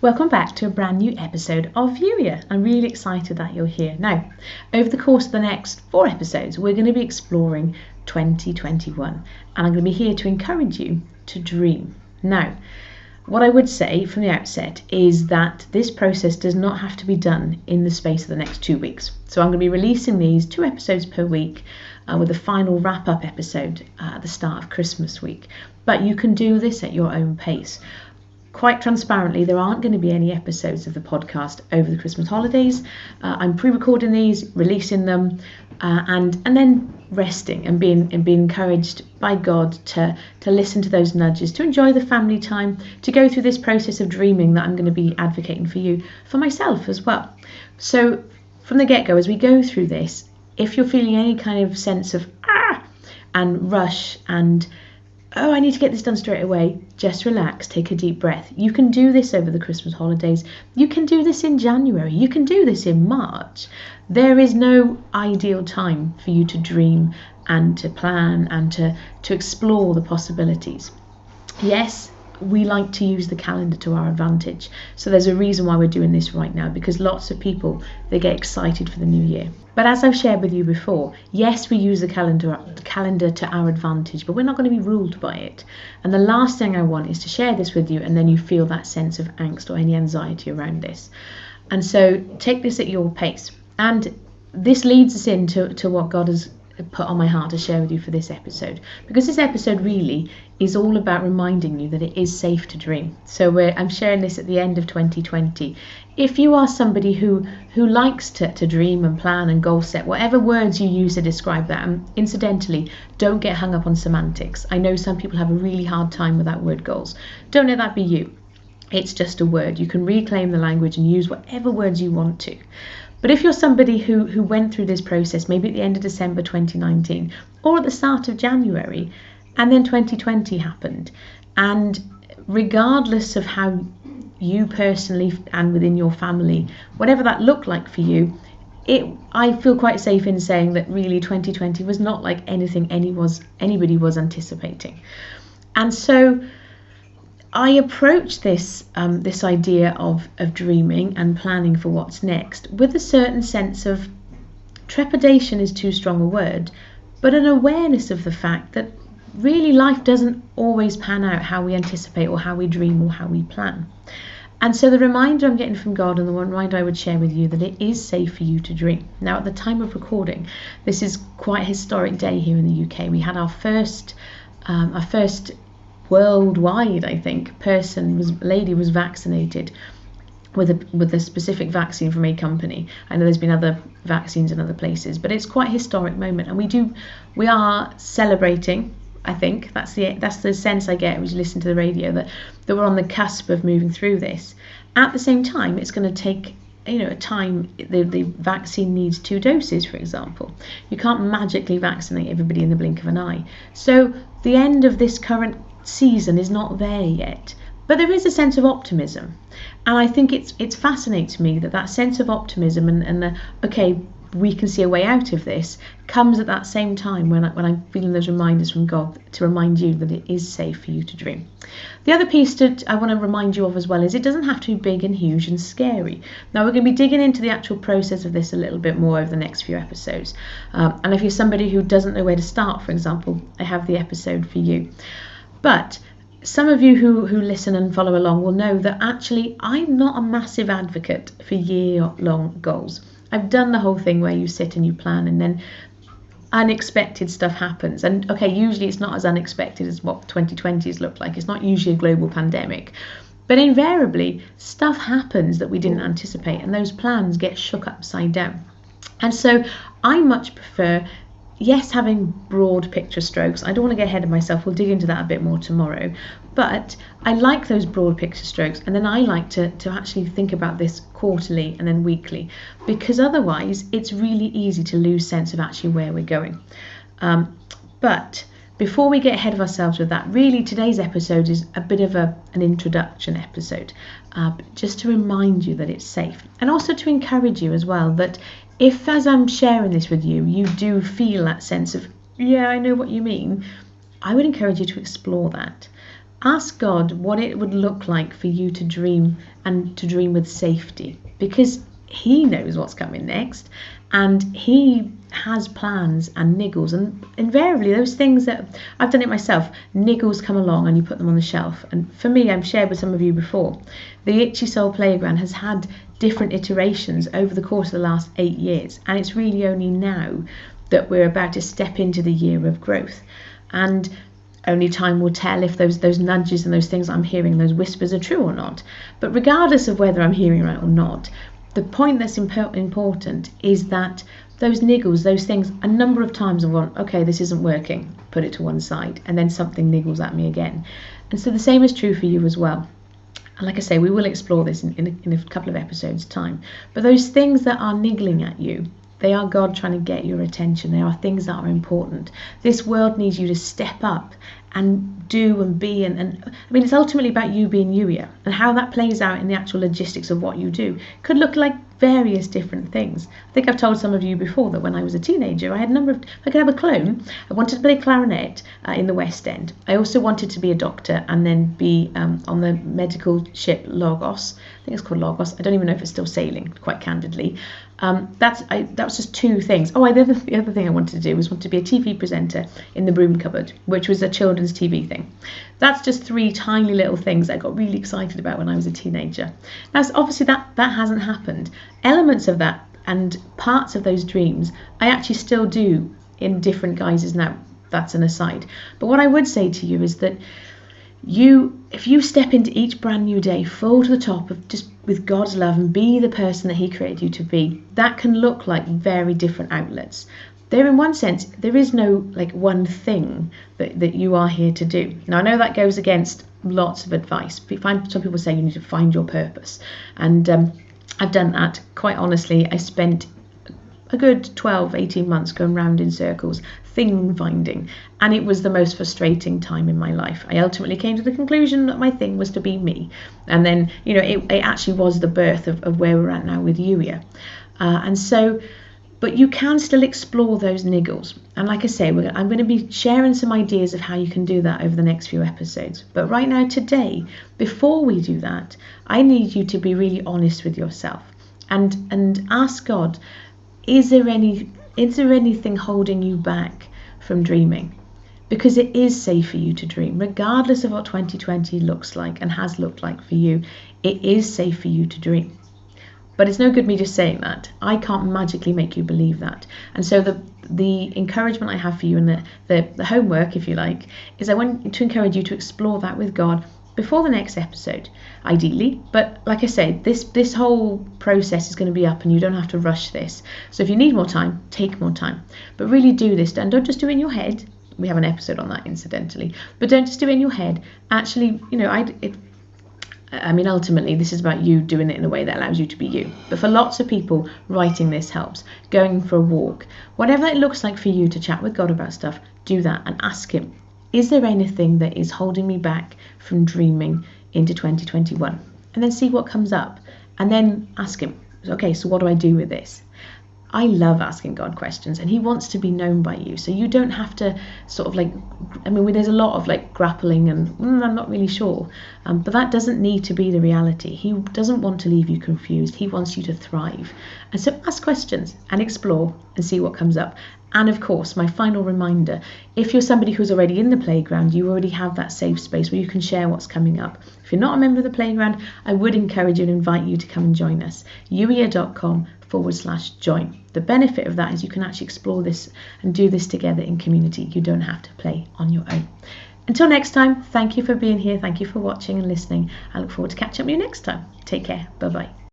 Welcome back to a brand new episode of Viewer. I'm really excited that you're here. Now, over the course of the next 4 episodes, we're going to be exploring 2021, and I'm going to be here to encourage you to dream. Now, what I would say from the outset is that this process does not have to be done in the space of the next 2 weeks. So I'm going to be releasing these 2 episodes per week with a final wrap-up episode at the start of Christmas week. But you can do this at your own pace. Quite transparently, there aren't going to be any episodes of the podcast over the Christmas holidays. I'm pre-recording these, releasing them, and then resting and being encouraged by God to listen to those nudges, to enjoy the family time, to go through this process of dreaming that I'm going to be advocating for you, for myself as well. So from the get-go, as we go through this, if you're feeling any kind of sense of and rush and I need to get this done straight away, just relax, take a deep breath. You can do this over the Christmas holidays. You can do this in January. You can do this in March. There is no ideal time for you to dream and to plan and to explore the possibilities. Yes, we like to use the calendar to our advantage. So there's a reason why we're doing this right now, because lots of people, they get excited for the new year. But as I've shared with you before, yes, we use the calendar to our advantage, but we're not going to be ruled by it. And the last thing I want is to share this with you and then you feel that sense of angst or any anxiety around this. And so take this at your pace. And this leads us into what God has put on my heart to share with you for this episode, because this episode really is all about reminding you that it is safe to dream. So I'm sharing this at the end of 2020. If you are somebody who likes to dream and plan and goal set, whatever words you use to describe that, and incidentally, don't get hung up on semantics. I know some people have a really hard time with that word goals. Don't let that be you. It's just a word. You can reclaim the language and use whatever words you want to. But if you're somebody who went through this process, maybe at the end of December 2019 or at the start of January, and then 2020 happened, and regardless of how you personally and within your family, whatever that looked like for you, I feel quite safe in saying that really 2020 was not like anything anybody was anticipating. And so I approach this idea of dreaming and planning for what's next with a certain sense of trepidation is too strong a word, but an awareness of the fact that really life doesn't always pan out how we anticipate or how we dream or how we plan. And so the reminder I'm getting from God, and the one reminder I would share with you, that it is safe for you to dream. Now, at the time of recording, this is quite a historic day here in the UK. We had our first worldwide, I think, lady was vaccinated with a specific vaccine from a company. I know there's been other vaccines in other places, but it's quite a historic moment, and we are celebrating. I think that's the sense I get as you listen to the radio, that we're on the cusp of moving through this. At the same time, it's going to take a time. The vaccine needs 2 doses, for example. You can't magically vaccinate everybody in the blink of an eye. So the end of this current season is not there yet, but there is a sense of optimism, and I think it fascinates me that sense of optimism and we can see a way out of this comes at that same time when I'm feeling those reminders from God to remind you that it is safe for you to dream. The other piece that I want to remind you of as well is it doesn't have to be big and huge and scary. Now, we're going to be digging into the actual process of this a little bit more over the next few episodes, and if you're somebody who doesn't know where to start, for example, I have the episode for you. But some of you who listen and follow along will know that actually I'm not a massive advocate for year-long goals. I've done the whole thing where you sit and you plan and then unexpected stuff happens. And usually it's not as unexpected as what 2020 has looked like. It's not usually a global pandemic. But invariably, stuff happens that we didn't anticipate, and those plans get shook upside down. And so I much prefer, yes, having broad picture strokes. I don't want to get ahead of myself. We'll dig into that a bit more tomorrow. But I like those broad picture strokes, and then I like to actually think about this quarterly and then weekly, because otherwise it's really easy to lose sense of actually where we're going. But before we get ahead of ourselves with that, really today's episode is a bit of an introduction episode, just to remind you that it's safe, and also to encourage you as well that if, as I'm sharing this with you, you do feel that sense of, yeah, I know what you mean, I would encourage you to explore that. ask God what it would look like for you to dream, and to dream with safety, because He knows what's coming next, and He has plans and niggles, and invariably those things that I've done it myself, niggles come along and you put them on the shelf. And for me, I've shared with some of you before, the Itchy Soul Playground has had different iterations over the course of the last 8 years, and it's really only now that we're about to step into the year of growth. And only time will tell if those nudges and those things I'm hearing, those whispers, are true or not. But regardless of whether I'm hearing right or not, the point that's important is that those niggles, those things, a number of times I've gone, okay, this isn't working, put it to one side, and then something niggles at me again. And so the same is true for you as well. And like I say, we will explore this in a couple of episodes' time. But those things that are niggling at you, they are God trying to get your attention. They are things that are important. This world needs you to step up and do and be. And I mean, it's ultimately about you being you here, and how that plays out in the actual logistics of what you do could look like various different things. I think I've told some of you before that when I was a teenager, I had a number of, I could have a clone. I wanted to play clarinet in the West End. I also wanted to be a doctor and then be on the medical ship Logos. I think it's called Logos. I don't even know if it's still sailing, quite candidly. That was just 2 things. Oh, the other thing I wanted to do was want to be a TV presenter in the Broom Cupboard, which was a children's TV thing. That's just 3 tiny little things I got really excited about when I was a teenager. Now, obviously that hasn't happened. Elements of that and parts of those dreams I actually still do in different guises now. That's an aside. But what I would say to you is that if you step into each brand new day full to the top of just with God's love and be the person that He created you to be, that can look like very different outlets. There, in one sense, there is no like one thing that you are here to do. Now, I know that goes against lots of advice. Some people say you need to find your purpose, and I've done that. Quite honestly, I spent a good 12-18 months going round in circles, thing finding, and it was the most frustrating time in my life. I ultimately came to the conclusion that my thing was to be me, and then it actually was the birth of where we're at now with Yuya. But you can still explore those niggles, and like I say, I'm going to be sharing some ideas of how you can do that over the next few episodes. But right now, today, before we do that, I need you to be really honest with yourself and ask God, is there anything holding you back from dreaming? Because it is safe for you to dream, regardless of what 2020 looks like and has looked like for you. It is safe for you to dream. But it's no good me just saying that. I can't magically make you believe that. And so the encouragement I have for you, and the homework, if you like, is I want to encourage you to explore that with God before the next episode, ideally. But like I say, this whole process is going to be up, and you don't have to rush this. So if you need more time, take more time. But really do this, and don't just do it in your head. We have an episode on that, incidentally. But don't just do it in your head. Actually, ultimately, this is about you doing it in a way that allows you to be you. But for lots of people, writing this helps. Going for a walk. Whatever it looks like for you to chat with God about stuff, do that and ask Him, is there anything that is holding me back from dreaming into 2021? And then see what comes up. And then ask Him, okay, so what do I do with this? I love asking God questions, and He wants to be known by you. So you don't have to there's a lot of grappling and I'm not really sure. But that doesn't need to be the reality. He doesn't want to leave you confused. He wants you to thrive. And so ask questions and explore and see what comes up. And of course, my final reminder, if you're somebody who's already in the playground, you already have that safe space where you can share what's coming up. If you're not a member of the playground, I would encourage you and invite you to come and join us. yuya.com/join. The benefit of that is you can actually explore this and do this together in community. You don't have to play on your own. Until next time, thank you for being here. Thank you for watching and listening. I look forward to catching up with you next time. Take care. Bye-bye.